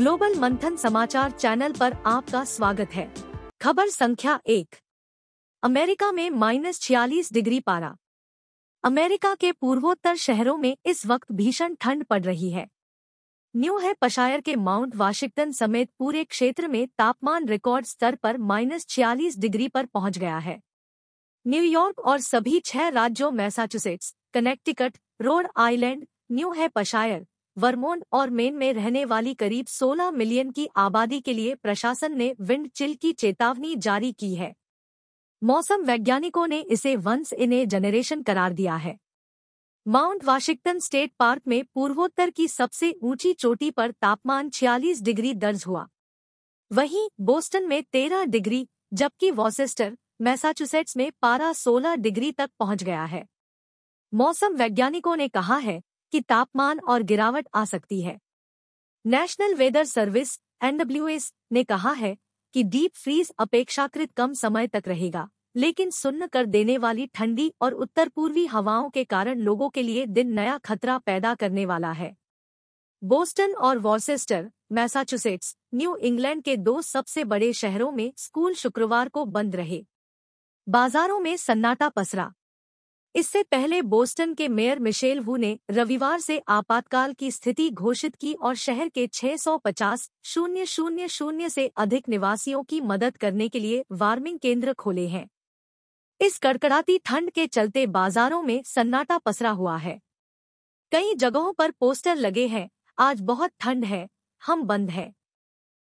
Global मंथन समाचार channel पर आपका स्वागत है। खबर संख्या 1। अमेरिका में -46 डिग्री पारा। अमेरिका के पूर्वोत्तर शहरों में इस वक्त भीषण ठंड पड़ रही है। न्यू हैम्पशायर के माउंट वाशिंगटन समेत पूरे क्षेत्र में तापमान रिकॉर्ड स्तर पर -46 डिग्री पर पहुंच गया है। न्यूयॉर्क और सभी 6 राज्यों Massachusetts, Connecticut, Rhode Island, new Hampshire, Vermont और मेन में रहने वाली करीब 16 मिलियन की आबादी के लिए प्रशासन ने विंड चिल की चेतावनी जारी की है। मौसम वैज्ञानिकों ने इसे वंस इन ए जनरेशन करार दिया है। माउंट वाशिंगटन स्टेट पार्क में पूर्वोत्तर की सबसे ऊंची चोटी पर तापमान 46 डिग्री दर्ज हुआ। वहीं बोस्टन में 13 डिग्री, जबकि वॉसेस्टर, मैसाचुसेट्स में पारा 16 डिग्री तक पहुंच गया है। मौसम वैज्ञानिकों ने कहा है कि तापमान और गिरावट आ सकती है। नेशनल वेदर सर्विस (NWS) ने कहा है कि डीप फ्रीज अपेक्षाकृत कम समय तक रहेगा, लेकिन सुन्न कर देने वाली ठंडी और उत्तर पूर्वी हवाओं के कारण लोगों के लिए दिन नया खतरा पैदा करने वाला है। बोस्टन और वॉर्सेस्टर, मैसाचुसेट्स, न्यू इंग्लैंड के 2 सबसे बड़े शहरों में स्कूल शुक्रवार को बंद रहे। बाजारों में सन्नाटा पसरा। इससे पहले बोस्टन के मेयर मिशेल वू ने रविवार से आपातकाल की स्थिति घोषित की और शहर के 650,000 से अधिक निवासियों की मदद करने के लिए वार्मिंग केंद्र खोले हैं। इस कड़कड़ाती ठंड के चलते बाजारों में सन्नाटा पसरा हुआ है। कई जगहों पर पोस्टर लगे हैं, आज बहुत ठंड है, हम बंद हैं।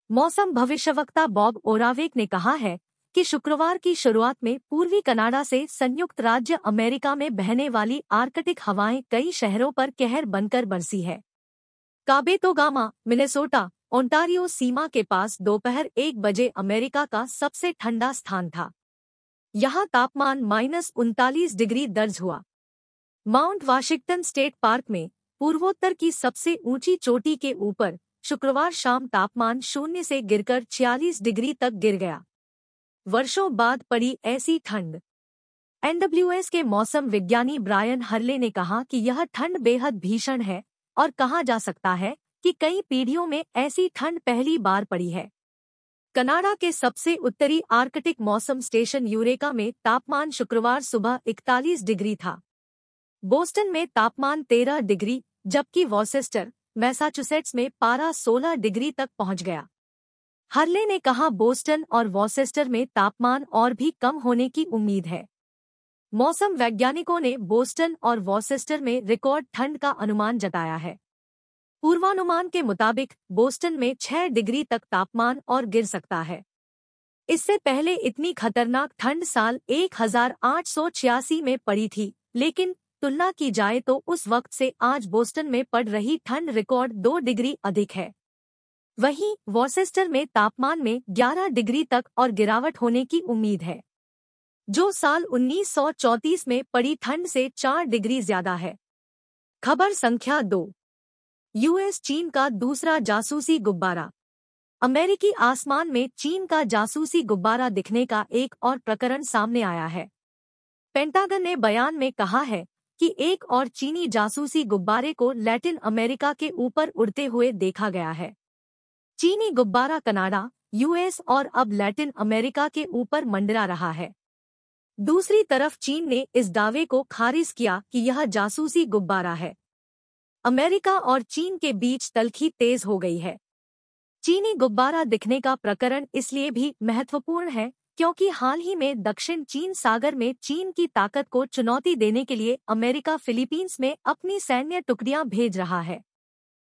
मौसम भविष्यवक्ता बॉब ओरावेक ने कहा है कि शुक्रवार की शुरुआत में पूर्वी कनाडा से संयुक्त राज्य अमेरिका में बहने वाली आर्कटिक हवाएं कई शहरों पर कहर बनकर बरसी है। काबेतोगामा, मिनेसोटा, ओंटारियो सीमा के पास दोपहर 1 बजे अमेरिका का सबसे ठंडा स्थान था। यहां तापमान -39 डिग्री दर्ज हुआ। माउंट वाशिंगटन स्टेट पार्क में पूर्वोत्तर की सबसे ऊंची चोटी के ऊपर शुक्रवार शाम तापमान 0 से गिरकर 46 डिग्री तक गिर गया। वर्षों बाद पड़ी ऐसी ठंड। NWS के मौसम विज्ञानी ब्रायन हर्ले ने कहा कि यह ठंड बेहद भीषण है और कहा जा सकता है कि कई पीढ़ियों में ऐसी ठंड पहली बार पड़ी है। कनाडा के सबसे उत्तरी आर्कटिक मौसम स्टेशन यूरेका में तापमान शुक्रवार सुबह 41 डिग्री था। बोस्टन में तापमान 13 डिग्री, जबकि वॉसेस्टर, मैसाचुसेट्स में पारा 16 डिग्री तक पहुंच गया। हर्ले ने कहा बोस्टन और वॉसेस्टर में तापमान और भी कम होने की उम्मीद है। मौसम वैज्ञानिकों ने बोस्टन और वॉसेस्टर में रिकॉर्ड ठंड का अनुमान जताया है। पूर्वानुमान के मुताबिक बोस्टन में 6 डिग्री तक तापमान और गिर सकता है। इससे पहले इतनी खतरनाक ठंड साल 1886 में पड़ी थी, लेकिन तुलना की जाए तो उस वक्त से आज बोस्टन में पड़ रही ठंड रिकॉर्ड 2 डिग्री अधिक है। वहीं वॉसेस्टर में तापमान में 11 डिग्री तक और गिरावट होने की उम्मीद है, जो साल 1934 में पड़ी ठंड से 4 डिग्री ज्यादा है। खबर संख्या 2। US चीन का दूसरा जासूसी गुब्बारा। अमेरिकी आसमान में चीन का जासूसी गुब्बारा दिखने का एक और प्रकरण सामने आया है। पेंटागन ने बयान में कहा है कि एक और चीनी जासूसी गुब्बारे को लैटिन अमेरिका के ऊपर उड़ते हुए देखा गया है। चीनी गुब्बारा कनाडा, US और अब लैटिन अमेरिका के ऊपर मंडरा रहा है। दूसरी तरफ चीन ने इस दावे को खारिज किया कि यह जासूसी गुब्बारा है। अमेरिका और चीन के बीच तल्खी तेज हो गई है। चीनी गुब्बारा दिखने का प्रकरण इसलिए भी महत्वपूर्ण है क्योंकि हाल ही में दक्षिण चीन सागर में चीन की ताकत को चुनौती देने के लिए अमेरिका फिलीपींस में अपनी सैन्य टुकड़ियां भेज रहा है।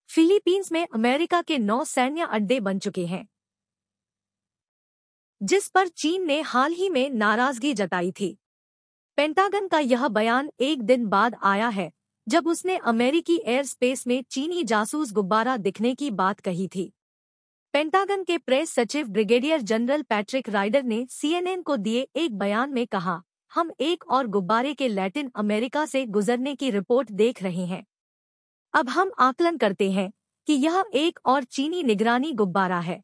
फिलीपींस में अमेरिका के 9 सैन्य अड्डे बन चुके हैं, जिस पर चीन ने हाल ही में नाराजगी जताई थी। पेंटागन का यह बयान एक दिन बाद आया है जब उसने अमेरिकी एयर स्पेस में चीनी जासूस गुब्बारा दिखने की बात कही थी। पेंटागन के प्रेस सचिव ब्रिगेडियर जनरल पैट्रिक राइडर ने CNN को दिए एक बयान में कहा, हम एक और गुब्बारे के लैटिन अमेरिका से गुजरने की रिपोर्ट देख रहे हैं। अब हम आकलन करते हैं कि यह एक और चीनी निगरानी गुब्बारा है।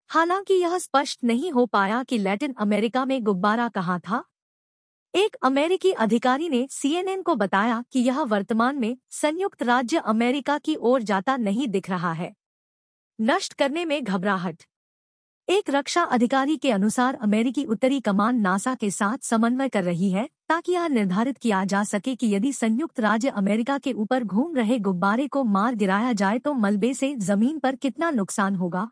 हालांकि यह स्पष्ट नहीं हो पाया कि लैटिन अमेरिका में गुब्बारा कहाँ था। एक अमेरिकी अधिकारी ने CNN को बताया कि यह वर्तमान में संयुक्त राज्य अमेरिका की ओर जाता नहीं दिख रहा है। नष्ट करने में घबराहट। एक रक्षा अधिकारी के अनुसार अमेरिकी उत्तरी कमान नासा के साथ समन्वय कर रही है ताकि यह निर्धारित किया जा सके कि यदि संयुक्त राज्य अमेरिका के ऊपर घूम रहे गुब्बारे को मार गिराया जाए तो मलबे से जमीन पर कितना नुकसान होगा।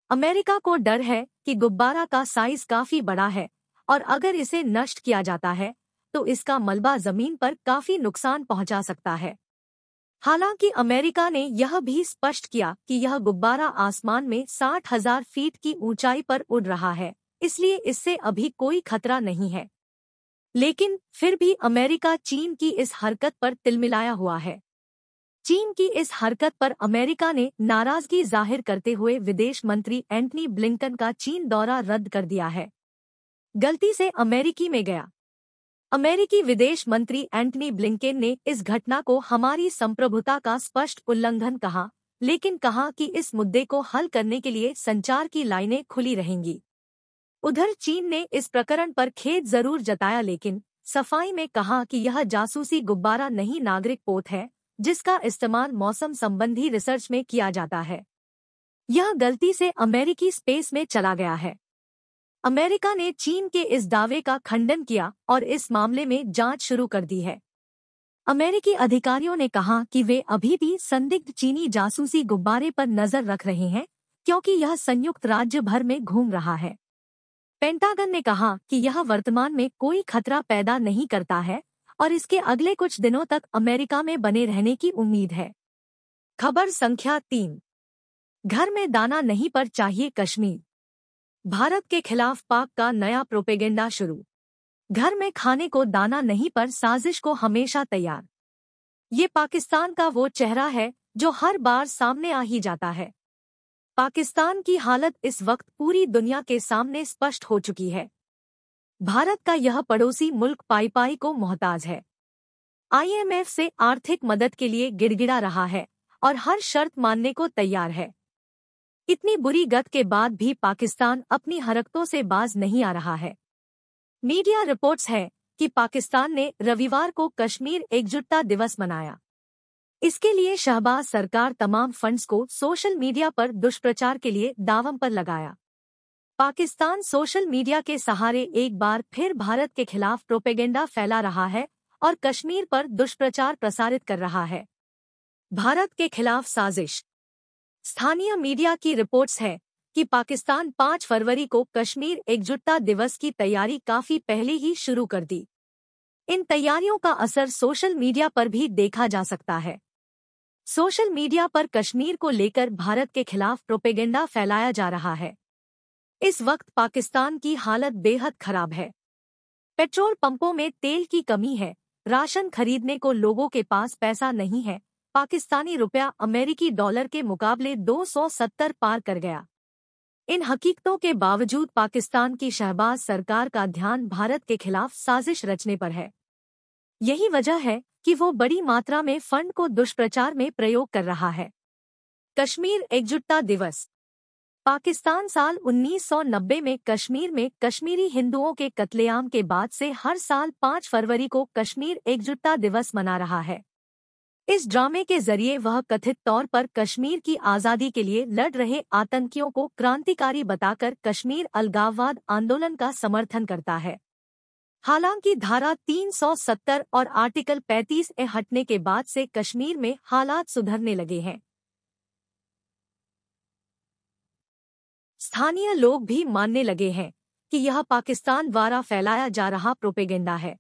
अमेरिका को डर है कि गुब्बारा का साइज काफी बड़ा है और अगर इसे नष्ट किया जाता है तो इसका मलबा जमीन पर काफी नुकसान पहुंचा सकता है। हालांकि अमेरिका ने यह भी स्पष्ट किया कि यह गुब्बारा आसमान में 60,000 फीट की ऊंचाई पर उड़ रहा है, इसलिए इससे अभी कोई खतरा नहीं है। लेकिन फिर भी अमेरिका चीन की इस हरकत पर तिलमिलाया हुआ है। चीन की इस हरकत पर अमेरिका ने नाराजगी जाहिर करते हुए विदेश मंत्री एंटनी ब्लिंकन का चीन दौरा रद्द कर दिया है। गलती से अमेरिकी में गया। अमेरिकी विदेश मंत्री एंटनी ब्लिंकेन ने इस घटना को हमारी संप्रभुता का स्पष्ट उल्लंघन कहा, लेकिन कहा कि इस मुद्दे को हल करने के लिए संचार की लाइनें खुली रहेंगी। उधर चीन ने इस प्रकरण पर खेद जरूर जताया, लेकिन सफाई में कहा कि यह जासूसी गुब्बारा नहीं नागरिक पोत है जिसका इस्तेमाल मौसम संबंधी रिसर्च में किया जाता है। यह गलती से अमेरिकी स्पेस में चला गया है। अमेरिका ने चीन के इस दावे का खंडन किया और इस मामले में जांच शुरू कर दी है। अमेरिकी अधिकारियों ने कहा कि वे अभी भी संदिग्ध चीनी जासूसी गुब्बारे पर नजर रख रहे हैं क्योंकि यह संयुक्त राज्य भर में घूम रहा है। पेंटागन ने कहा कि यह वर्तमान में कोई खतरा पैदा नहीं करता है और इसके अगले कुछ दिनों तक अमेरिका में बने रहने की उम्मीद है। खबर संख्या 3। घर में दाना नहीं पर चाहिए कश्मीर। भारत के खिलाफ पाक का नया प्रोपेगेंडा शुरू। घर में खाने को दाना नहीं पर साजिश को हमेशा तैयार। ये पाकिस्तान का वो चेहरा है जो हर बार सामने आ ही जाता है। पाकिस्तान की हालत इस वक्त पूरी दुनिया के सामने स्पष्ट हो चुकी है। भारत का यह पड़ोसी मुल्क पाई पाई को मोहताज है। IMF से आर्थिक मदद के लिए गिड़गिड़ा रहा है और हर शर्त मानने को तैयार है। इतनी बुरी गत के बाद भी पाकिस्तान अपनी हरकतों से बाज नहीं आ रहा है। मीडिया रिपोर्ट्स है कि पाकिस्तान ने रविवार को कश्मीर एकजुटता दिवस मनाया। इसके लिए शहबाज सरकार तमाम फंड्स को सोशल मीडिया पर दुष्प्रचार के लिए दांव पर लगाया। पाकिस्तान सोशल मीडिया के सहारे एक बार फिर भारत के खिलाफ प्रोपेगेंडा फैला रहा है और कश्मीर पर दुष्प्रचार प्रसारित कर रहा है। भारत के खिलाफ साजिश। स्थानीय मीडिया की रिपोर्ट्स है कि पाकिस्तान 5 फरवरी को कश्मीर एकजुटता दिवस की तैयारी काफी पहले ही शुरू कर दी। इन तैयारियों का असर सोशल मीडिया पर भी देखा जा सकता है। सोशल मीडिया पर कश्मीर को लेकर भारत के खिलाफ प्रोपेगेंडा फैलाया जा रहा है। इस वक्त पाकिस्तान की हालत बेहद खराब है। पेट्रोल पंपों में तेल की कमी है, राशन खरीदने को लोगों के पास पैसा नहीं है। पाकिस्तानी रुपया अमेरिकी डॉलर के मुकाबले 270 पार कर गया। इन हकीकतों के बावजूद पाकिस्तान की शहबाज सरकार का ध्यान भारत के खिलाफ साजिश रचने पर है। यही वजह है कि वो बड़ी मात्रा में फंड को दुष्प्रचार में प्रयोग कर रहा है। कश्मीर एकजुटता दिवस। पाकिस्तान साल 1990 में कश्मीर में कश्मीरी हिंदुओं के कत्लेआम के बाद से हर साल 5 फरवरी को कश्मीर एकजुटता दिवस मना रहा है। इस ड्रामे के जरिए वह कथित तौर पर कश्मीर की आज़ादी के लिए लड़ रहे आतंकियों को क्रांतिकारी बताकर कश्मीर अलगाववाद आंदोलन का समर्थन करता है। हालांकि धारा 370 और आर्टिकल 35A हटने के बाद से कश्मीर में हालात सुधरने लगे हैं। स्थानीय लोग भी मानने लगे हैं कि यह पाकिस्तान द्वारा फैलाया जा रहा प्रोपेगेंडा है।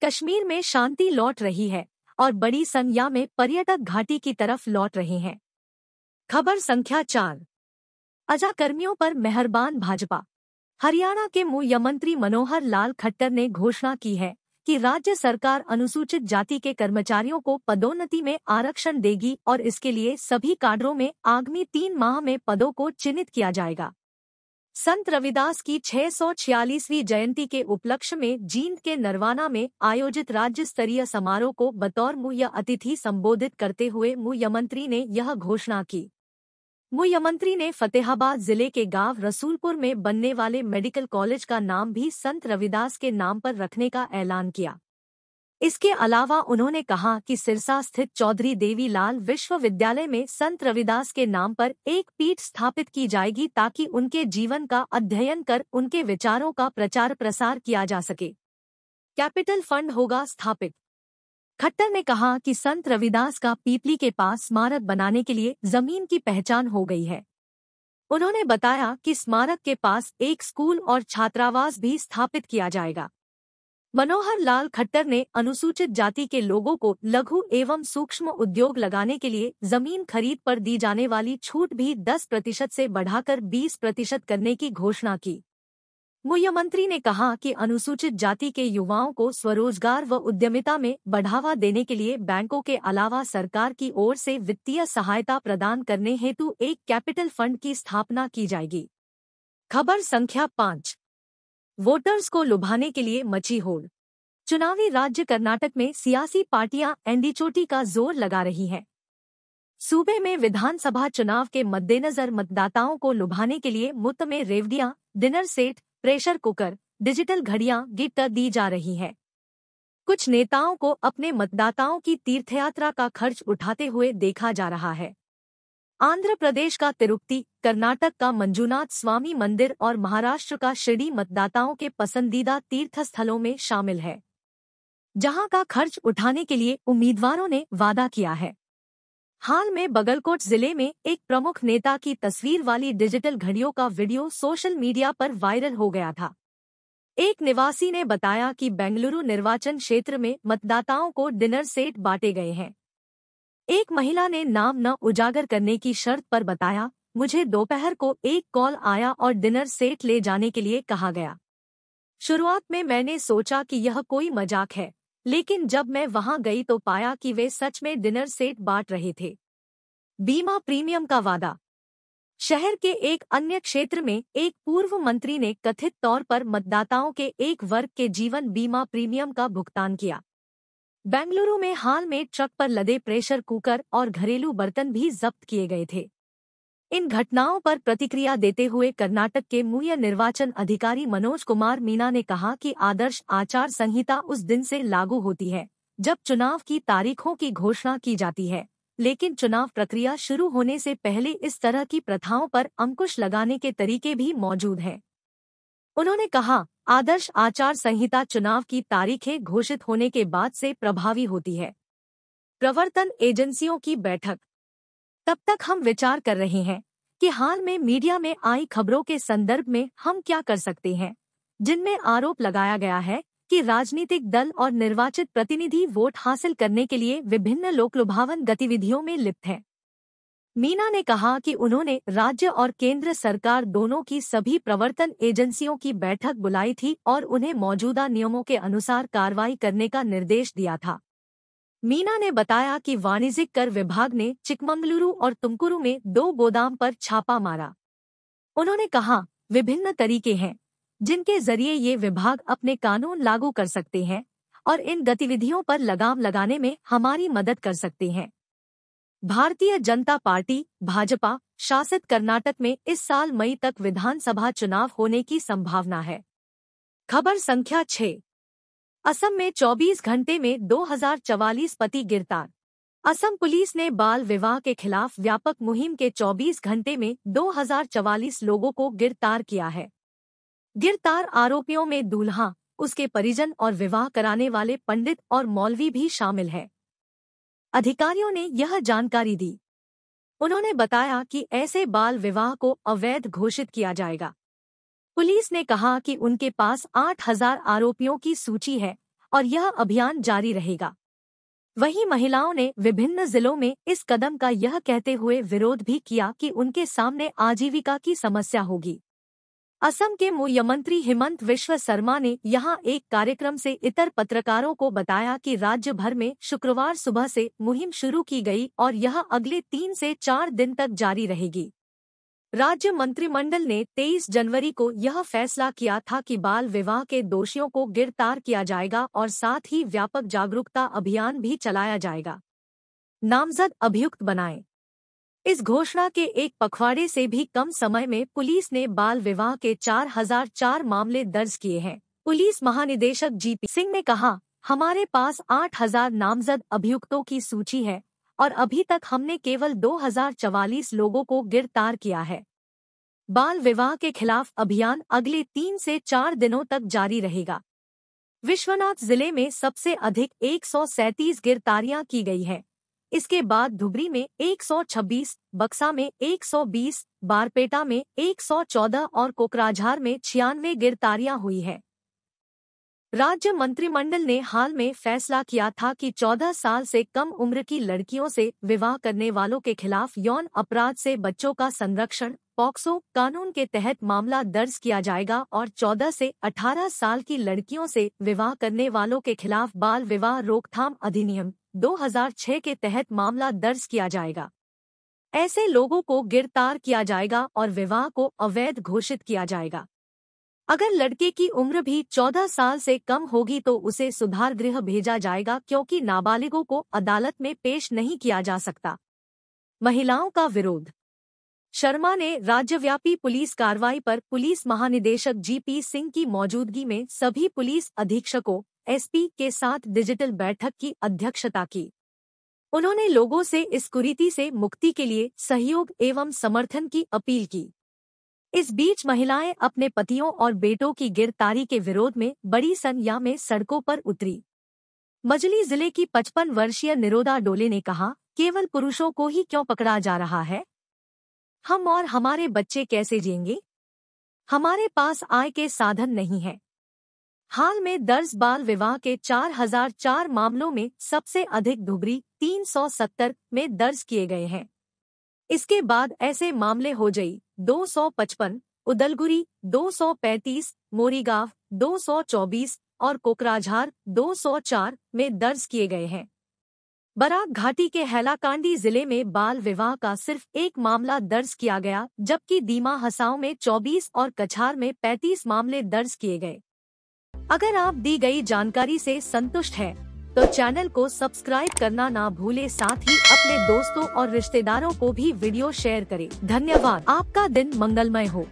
कश्मीर में शांति लौट रही है और बड़ी संख्या में पर्यटक घाटी की तरफ लौट रहे हैं। खबर संख्या 4। अजा कर्मियों पर मेहरबान भाजपा। हरियाणा के मुख्यमंत्री मनोहर लाल खट्टर ने घोषणा की है कि राज्य सरकार अनुसूचित जाति के कर्मचारियों को पदोन्नति में आरक्षण देगी और इसके लिए सभी काडरों में आगामी 3 माह में पदों को चिन्हित किया जाएगा। संत रविदास की 646वीं जयंती के उपलक्ष्य में जींद के नरवाना में आयोजित राज्य स्तरीय समारोह को बतौर मुख्य अतिथि संबोधित करते हुए मुख्यमंत्री ने यह घोषणा की। मुख्यमंत्री ने फतेहाबाद जिले के गांव रसूलपुर में बनने वाले मेडिकल कॉलेज का नाम भी संत रविदास के नाम पर रखने का ऐलान किया। इसके अलावा उन्होंने कहा कि सिरसा स्थित चौधरी देवीलाल विश्वविद्यालय में संत रविदास के नाम पर एक पीठ स्थापित की जाएगी ताकि उनके जीवन का अध्ययन कर उनके विचारों का प्रचार प्रसार किया जा सके। कैपिटल फंड होगा स्थापित। खट्टर ने कहा कि संत रविदास का पीपली के पास स्मारक बनाने के लिए जमीन की पहचान हो गई है। उन्होंने बताया कि स्मारक के पास एक स्कूल और छात्रावास भी स्थापित किया जाएगा। मनोहर लाल खट्टर ने अनुसूचित जाति के लोगों को लघु एवं सूक्ष्म उद्योग लगाने के लिए जमीन खरीद पर दी जाने वाली छूट भी 10% से बढ़ाकर 20% करने की घोषणा की। मुख्यमंत्री ने कहा कि अनुसूचित जाति के युवाओं को स्वरोजगार व उद्यमिता में बढ़ावा देने के लिए बैंकों के अलावा सरकार की ओर से वित्तीय सहायता प्रदान करने हेतु एक कैपिटल फंड की स्थापना की जाएगी। खबर संख्या 5। वोटर्स को लुभाने के लिए मची होड़। चुनावी राज्य कर्नाटक में सियासी पार्टियां एंडीचोटी का जोर लगा रही हैं। सूबे में विधानसभा चुनाव के मद्देनजर मतदाताओं को लुभाने के लिए मुफ्त में रेवड़ियां, dinner set, pressure cooker, digital घड़ियां गिफ्ट दी जा रही है। कुछ नेताओं को अपने मतदाताओं की तीर्थयात्रा का खर्च उठाते हुए देखा जा रहा है। आंध्र प्रदेश का तिरुपति, कर्नाटक का मंजुनाथ स्वामी मंदिर और महाराष्ट्र का शिरडी मतदाताओं के पसंदीदा तीर्थ स्थलों में शामिल है, जहां का खर्च उठाने के लिए उम्मीदवारों ने वादा किया है। हाल में बगलकोट जिले में एक प्रमुख नेता की तस्वीर वाली डिजिटल घड़ियों का वीडियो सोशल मीडिया पर वायरल हो गया था। एक निवासी ने बताया कि बेंगलुरु निर्वाचन क्षेत्र में मतदाताओं को डिनर सेट बांटे गए हैं। एक महिला ने नाम न उजागर करने की शर्त पर बताया, मुझे दोपहर को एक कॉल आया और डिनर सेट ले जाने के लिए कहा गया। शुरुआत में मैंने सोचा कि यह कोई मजाक है, लेकिन जब मैं वहां गई तो पाया कि वे सच में डिनर सेट बांट रहे थे। बीमा प्रीमियम का वादा। शहर के एक अन्य क्षेत्र में एक पूर्व मंत्री ने कथित तौर पर मतदाताओं के एक वर्ग के जीवन बीमा प्रीमियम का भुगतान किया। बेंगलुरु में हाल में ट्रक पर लदे प्रेशर कुकर और घरेलू बर्तन भी जब्त किए गए थे। इन घटनाओं पर प्रतिक्रिया देते हुए कर्नाटक के मुख्य निर्वाचन अधिकारी मनोज कुमार मीना ने कहा कि आदर्श आचार संहिता उस दिन से लागू होती है जब चुनाव की तारीखों की घोषणा की जाती है, लेकिन चुनाव प्रक्रिया शुरू होने से पहले इस तरह की प्रथाओं पर अंकुश लगाने के तरीके भी मौजूद हैं। उन्होंने कहा, आदर्श आचार संहिता चुनाव की तारीखें घोषित होने के बाद से प्रभावी होती है। प्रवर्तन एजेंसियों की बैठक। तब तक हम विचार कर रहे हैं कि हाल में मीडिया में आई खबरों के संदर्भ में हम क्या कर सकते हैं, जिनमें आरोप लगाया गया है कि राजनीतिक दल और निर्वाचित प्रतिनिधि वोट हासिल करने के लिए विभिन्न लोकलुभावन गतिविधियों में लिप्त हैं। मीना ने कहा कि उन्होंने राज्य और केंद्र सरकार दोनों की सभी प्रवर्तन एजेंसियों की बैठक बुलाई थी और उन्हें मौजूदा नियमों के अनुसार कार्रवाई करने का निर्देश दिया था। मीना ने बताया कि वाणिज्यिक कर विभाग ने चिकमंगलुरु और तुमकुरु में 2 गोदाम पर छापा मारा। उन्होंने कहा, विभिन्न तरीके हैं जिनके जरिए ये विभाग अपने कानून लागू कर सकते हैं और इन गतिविधियों पर लगाम लगाने में हमारी मदद कर सकते हैं। भारतीय जनता पार्टी भाजपा शासित कर्नाटक में इस साल मई तक विधानसभा चुनाव होने की संभावना है। खबर संख्या 6। असम में 24 घंटे में 2044 पति गिरफ्तार। असम पुलिस ने बाल विवाह के खिलाफ व्यापक मुहिम के 24 घंटे में 2044 लोगों को गिरफ्तार किया है। गिरफ्तार आरोपियों में दूल्हा, उसके परिजन और विवाह कराने वाले पंडित और मौलवी भी शामिल है। अधिकारियों ने यह जानकारी दी। उन्होंने बताया कि ऐसे बाल विवाह को अवैध घोषित किया जाएगा। पुलिस ने कहा कि उनके पास 8000 आरोपियों की सूची है और यह अभियान जारी रहेगा। वहीं महिलाओं ने विभिन्न जिलों में इस कदम का यह कहते हुए विरोध भी किया कि उनके सामने आजीविका की समस्या होगी। असम के मुख्यमंत्री हिमंत विश्व शर्मा ने यहां एक कार्यक्रम से इतर पत्रकारों को बताया कि राज्य भर में शुक्रवार सुबह से मुहिम शुरू की गई और यह अगले 3 से 4 दिन तक जारी रहेगी। राज्य मंत्रिमंडल ने 23 जनवरी को यह फैसला किया था कि बाल विवाह के दोषियों को गिरफ्तार किया जाएगा और साथ ही व्यापक जागरूकता अभियान भी चलाया जाएगा। नामजद अभियुक्त बनाएं। इस घोषणा के एक पखवाड़े से भी कम समय में पुलिस ने बाल विवाह के 4004 मामले दर्ज किए हैं। पुलिस महानिदेशक जीपी सिंह ने कहा हमारे पास 8,000 नामजद अभियुक्तों की सूची है और अभी तक हमने केवल 2,044 लोगों को गिरफ्तार किया है। बाल विवाह के खिलाफ अभियान अगले 3 से 4 दिनों तक जारी रहेगा। विश्वनाथ जिले में सबसे अधिक 137 गिरफ्तारियां की गई है। इसके बाद धुबरी में 126, बक्सा में 120, बारपेटा में 114 और कोकराझार में 96 गिरफ्तारियां हुई है। राज्य मंत्रिमंडल ने हाल में फैसला किया था कि 14 साल से कम उम्र की लड़कियों से विवाह करने वालों के खिलाफ यौन अपराध से बच्चों का संरक्षण पॉक्सो कानून के तहत मामला दर्ज किया जाएगा और 14 से 18 साल की लड़कियों से विवाह करने वालों के खिलाफ बाल विवाह रोकथाम अधिनियम 2006 के तहत मामला दर्ज किया जाएगा। ऐसे लोगों को गिरफ्तार किया जाएगा और विवाह को अवैध घोषित किया जाएगा। अगर लड़के की उम्र भी 14 साल से कम होगी तो उसे सुधार गृह भेजा जाएगा, क्योंकि नाबालिगों को अदालत में पेश नहीं किया जा सकता। महिलाओं का विरोध। शर्मा ने राज्यव्यापी पुलिस कार्रवाई पर पुलिस महानिदेशक जीपी सिंह की मौजूदगी में सभी पुलिस अधीक्षकों एसपी के साथ डिजिटल बैठक की अध्यक्षता की। उन्होंने लोगों से इस कुरीति से मुक्ति के लिए सहयोग एवं समर्थन की अपील की। इस बीच महिलाएं अपने पतियों और बेटों की गिरफ्तारी के विरोध में बड़ी संख्या में सड़कों पर उतरी। मजली जिले की 55 वर्षीय निरोदा डोले ने कहा, केवल पुरुषों को ही क्यों पकड़ा जा रहा है? हम और हमारे बच्चे कैसे जिएंगे? हमारे पास आय के साधन नहीं है। हाल में दर्ज बाल विवाह के 4004 मामलों में सबसे अधिक धुबरी 370 में दर्ज किए गए हैं। इसके बाद ऐसे मामले होजई 255, उदलगुरी 235, मोरीगांव 224 और कोकराझार 204 में दर्ज किए गए हैं। बराक घाटी के हैलाकांडी जिले में बाल विवाह का सिर्फ एक मामला दर्ज किया गया, जबकि दीमा हसाओं में 24 और कछार में 35 मामले दर्ज किए गए। अगर आप दी गई जानकारी से संतुष्ट हैं, तो चैनल को सब्सक्राइब करना ना भूले, साथ ही अपने दोस्तों और रिश्तेदारों को भी वीडियो शेयर करें। धन्यवाद। आपका दिन मंगलमय हो।